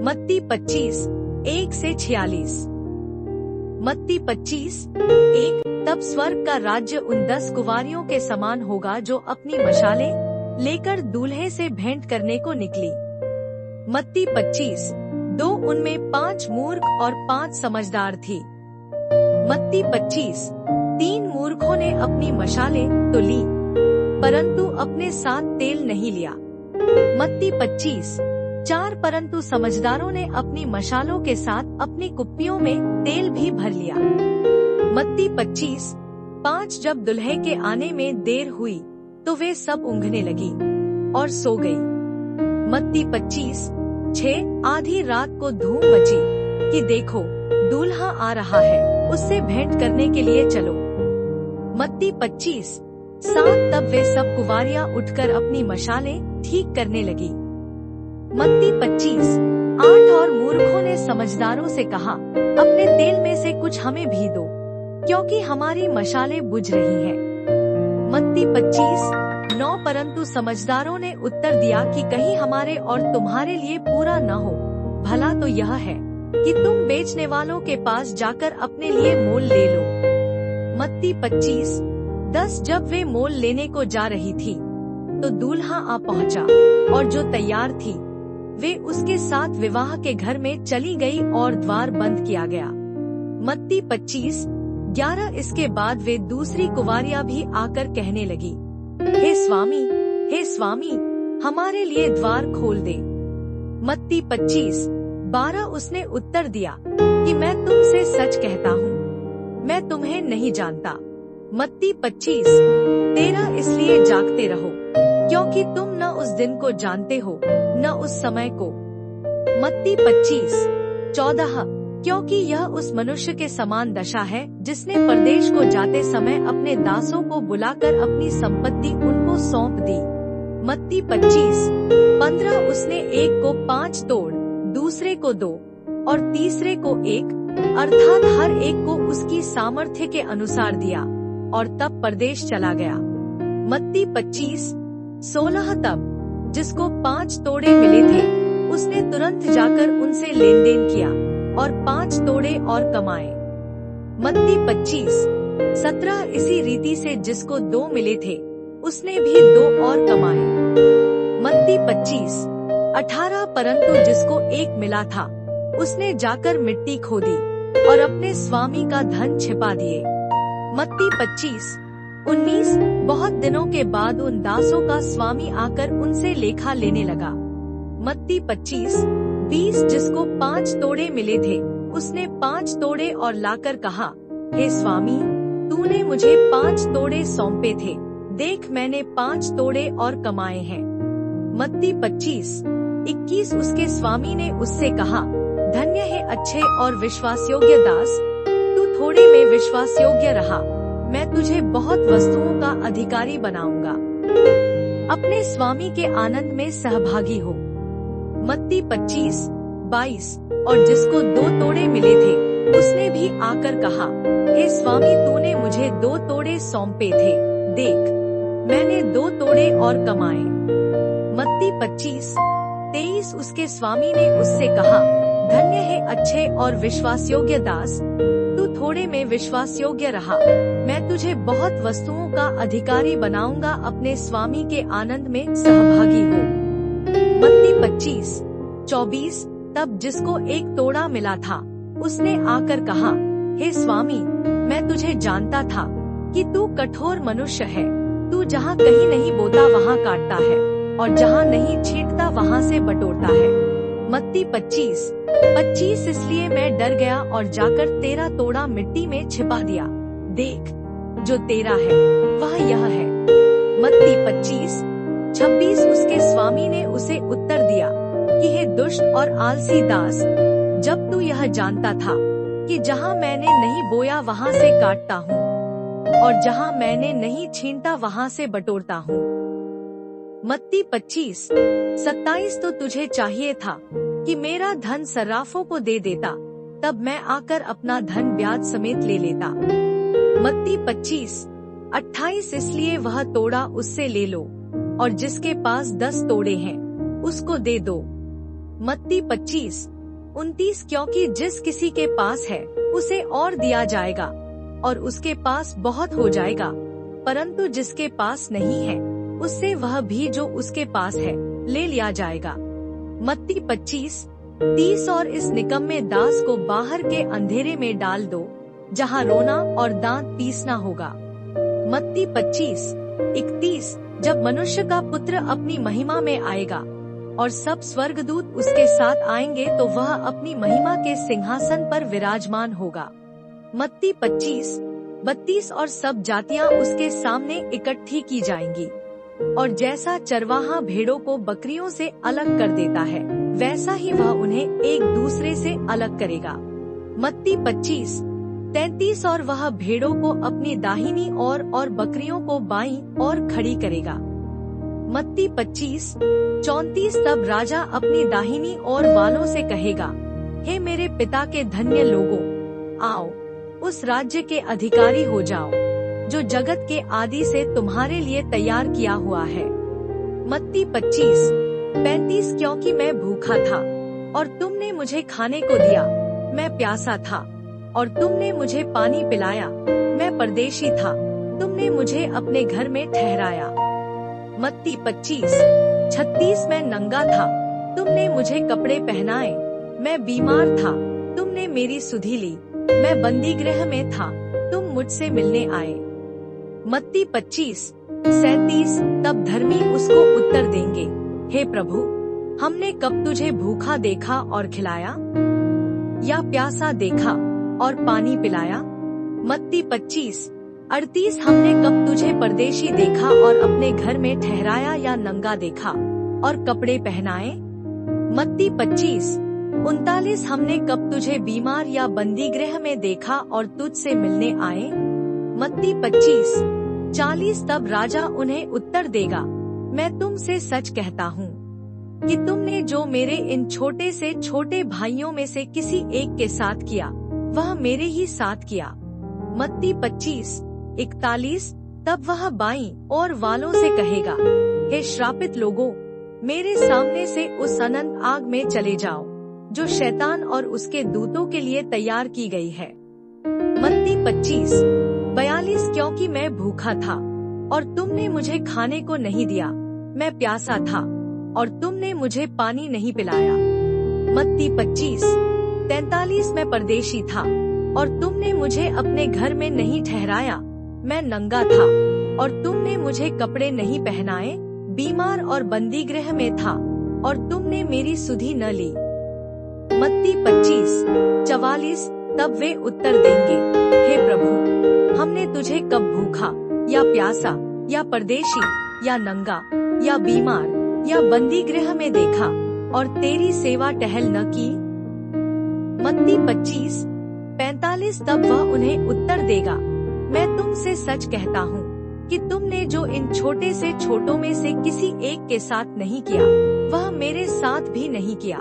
मत्ती 25, 1-46। मत्ती 25, 1। तब स्वर्ग का राज्य उन 10 कुंवारियों के समान होगा जो अपनी मशालें लेकर दूल्हे से भेंट करने को निकली। मत्ती 25, 2। उनमें 5 मूर्ख और 5 समझदार थी। मत्ती 25, 3। मूर्खों ने अपनी मशालें तो ली, परंतु अपने साथ तेल नहीं लिया। मत्ती 25, 4। परंतु समझदारों ने अपनी मशालों के साथ अपनी कुप्पियों में तेल भी भर लिया। मत्ती 25, 5। जब दुल्हे के आने में देर हुई तो वे सब ऊँघने लगी और सो गई। मत्ती 25, 6। आधी रात को धूम मची कि देखो दूल्हा आ रहा है, उससे भेंट करने के लिए चलो। मत्ती 25, 7। तब वे सब कुंवारियां उठकर अपनी मशालें ठीक करने लगी। मत्ती 25, 8। और मूर्खों ने समझदारों से कहा, अपने तेल में से कुछ हमें भी दो, क्योंकि हमारी मशालें बुझ रही हैं। मत्ती 25, 9। परंतु समझदारों ने उत्तर दिया कि कहीं हमारे और तुम्हारे लिए पूरा न हो। भला तो यह है कि तुम बेचने वालों के पास जाकर अपने लिए मोल ले लो। मत्ती 25, 10। जब वे मोल लेने को जा रही थी तो दूल्हा आ पहुंचा, और जो तैयार थी वे उसके साथ विवाह के घर में चली गई और द्वार बंद किया गया। मत्ती 25, 11। इसके बाद वे दूसरी कुंवारियां भी आकर कहने लगी, हे स्वामी, हमारे लिए द्वार खोल दे। मत्ती 25, 12। उसने उत्तर दिया कि मैं तुमसे सच कहता हूँ, मैं तुम्हें नहीं जानता। मत्ती 25, 13। इसलिए जागते रहो, क्योंकि तुम न उस दिन को जानते हो न उस समय को। मत्ती 25, 14। क्योंकि यह उस मनुष्य के समान दशा है जिसने परदेश को जाते समय अपने दासों को बुलाकर अपनी संपत्ति उनको सौंप दी। मत्ती 25, 15। उसने एक को 5 तोड़, दूसरे को 2 और तीसरे को 1, अर्थात हर एक को उसकी सामर्थ्य के अनुसार दिया, और तब परदेश चला गया। मत्ती 25, 16। तब जिसको 5 तोड़े मिले थे उसने तुरंत जाकर उनसे लेन देन किया और 5 तोड़े और कमाए। मत्ती 25, 17। इसी रीति से जिसको 2 मिले थे उसने भी 2 और कमाए। मत्ती 25, 18। परंतु जिसको 1 मिला था उसने जाकर मिट्टी खोदी और अपने स्वामी का धन छिपा दिए। मत्ती 25, 19। बहुत दिनों के बाद उन दासों का स्वामी आकर उनसे लेखा लेने लगा। मत्ती 25, 20। जिसको 5 तोड़े मिले थे उसने 5 तोड़े और लाकर कहा, हे स्वामी, तूने मुझे 5 तोड़े सौंपे थे, देख मैंने 5 तोड़े और कमाए हैं। मत्ती 25, 21। उसके स्वामी ने उससे कहा, धन्य है अच्छे और विश्वासयोग्य दास, तू थोड़े में विश्वासयोग्य रहा, मैं तुझे बहुत वस्तुओं का अधिकारी बनाऊंगा। अपने स्वामी के आनंद में सहभागी हो। मत्ती 25, 22। और जिसको 2 तोड़े मिले थे उसने भी आकर कहा, हे स्वामी, तूने मुझे 2 तोड़े सौंपे थे, देख मैंने 2 तोड़े और कमाए। मत्ती 25, 23। उसके स्वामी ने उससे कहा, धन्य है अच्छे और विश्वासयोग्य दास, तू थोड़े में विश्वासयोग्य रहा, मैं तुझे बहुत वस्तुओं का अधिकारी बनाऊंगा, अपने स्वामी के आनंद में सहभागी हो। मत्ती 25, 24। तब जिसको 1 तोड़ा मिला था उसने आकर कहा, हे स्वामी, मैं तुझे जानता था कि तू कठोर मनुष्य है, तू जहाँ कहीं नहीं बोता वहाँ काटता है, और जहाँ नहीं छींटता वहाँ से बटोरता है। मत्ती 25, 25। इसलिए मैं डर गया और जाकर तेरा तोड़ा मिट्टी में छिपा दिया, देख जो तेरा है वह यह है। मत्ती 25, 26। उसके स्वामी ने उसे उत्तर दिया कि हे दुष्ट और आलसी दास, जब तू यह जानता था कि जहाँ मैंने नहीं बोया वहाँ से काटता हूँ और जहाँ मैंने नहीं छींटा वहाँ से बटोरता हूँ। मत्ती 25, 27। तो तुझे चाहिए था कि मेरा धन सर्राफों को दे देता, तब मैं आकर अपना धन ब्याज समेत ले लेता। मत्ती 25, 28। इसलिए वह तोड़ा उससे ले लो, और जिसके पास 10 तोड़े हैं उसको दे दो। मत्ती 25, 29 क्योंकि जिस किसी के पास है उसे और दिया जाएगा और उसके पास बहुत हो जाएगा, परंतु जिसके पास नहीं है उससे वह भी जो उसके पास है ले लिया जाएगा। मत्ती 25:30 और इस निकम्मे दास को बाहर के अंधेरे में डाल दो, जहाँ रोना और दांत पीसना होगा। मत्ती 25:31 जब मनुष्य का पुत्र अपनी महिमा में आएगा और सब स्वर्गदूत उसके साथ आएंगे तो वह अपनी महिमा के सिंहासन पर विराजमान होगा। मत्ती 25:32 और सब जातियां उसके सामने इकट्ठी की जाएंगी, और जैसा चरवाहा भेड़ों को बकरियों से अलग कर देता है वैसा ही वह उन्हें एक दूसरे से अलग करेगा। मत्ती 25:33 और वह भेड़ों को अपनी दाहिनी ओर और बकरियों को बाईं ओर खड़ी करेगा। मत्ती 25:34 तब राजा अपनी दाहिनी ओर वालों से कहेगा, हे मेरे पिता के धन्य लोगों, आओ उस राज्य के अधिकारी हो जाओ जो जगत के आदि से तुम्हारे लिए तैयार किया हुआ है। मत्ती 25:35 क्योंकि मैं भूखा था और तुमने मुझे खाने को दिया, मैं प्यासा था और तुमने मुझे पानी पिलाया, मैं परदेशी था, तुमने मुझे अपने घर में ठहराया। मत्ती 25:36 मैं नंगा था, तुमने मुझे कपड़े पहनाए, मैं बीमार था, तुमने मेरी सुधि ली, मैं बंदी गृह में था, तुम मुझसे मिलने आए। मत्ती 25:37 तब धर्मी उसको उत्तर देंगे, हे प्रभु, हमने कब तुझे भूखा देखा और खिलाया, या प्यासा देखा और पानी पिलाया? मत्ती 25:38 हमने कब तुझे परदेशी देखा और अपने घर में ठहराया या नंगा देखा और कपड़े पहनाए? मत्ती 25:39 हमने कब तुझे बीमार या बंदी गृह में देखा और तुझसे मिलने आए? मत्ती 25:40 तब राजा उन्हें उत्तर देगा, मैं तुमसे सच कहता हूँ कि तुमने जो मेरे इन छोटे से छोटे भाइयों में से किसी एक के साथ किया वह मेरे ही साथ किया। मत्ती 25:41 तब वह बाईं ओर वालों से कहेगा, हे श्रापित लोगों, मेरे सामने से उस अनंत आग में चले जाओ जो शैतान और उसके दूतों के लिए तैयार की गई है। मत्ती 25:42 क्योंकि मैं भूखा था और तुमने मुझे खाने को नहीं दिया, मैं प्यासा था और तुमने मुझे पानी नहीं पिलाया। मत्ती 25:43 मैं परदेशी था और तुमने मुझे अपने घर में नहीं ठहराया, मैं नंगा था और तुमने मुझे कपड़े नहीं पहनाए, बीमार और बंदी गृह में था और तुमने मेरी सुधि न ली। मत्ती 25:44 तब वे उत्तर देंगे, हे प्रभु, हमने तुझे कब भूखा या प्यासा या परदेशी या नंगा या बीमार या बंदी गृह में देखा और तेरी सेवा टहल न की? मत्ती 25:45 तब वह उन्हें उत्तर देगा, मैं तुमसे सच कहता हूँ कि तुमने जो इन छोटे से छोटों में से किसी एक के साथ नहीं किया वह मेरे साथ भी नहीं किया।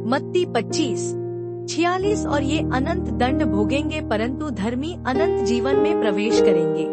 मत्ती 25:46 और ये अनंत दंड भोगेंगे परंतु धर्मी अनंत जीवन में प्रवेश करेंगे।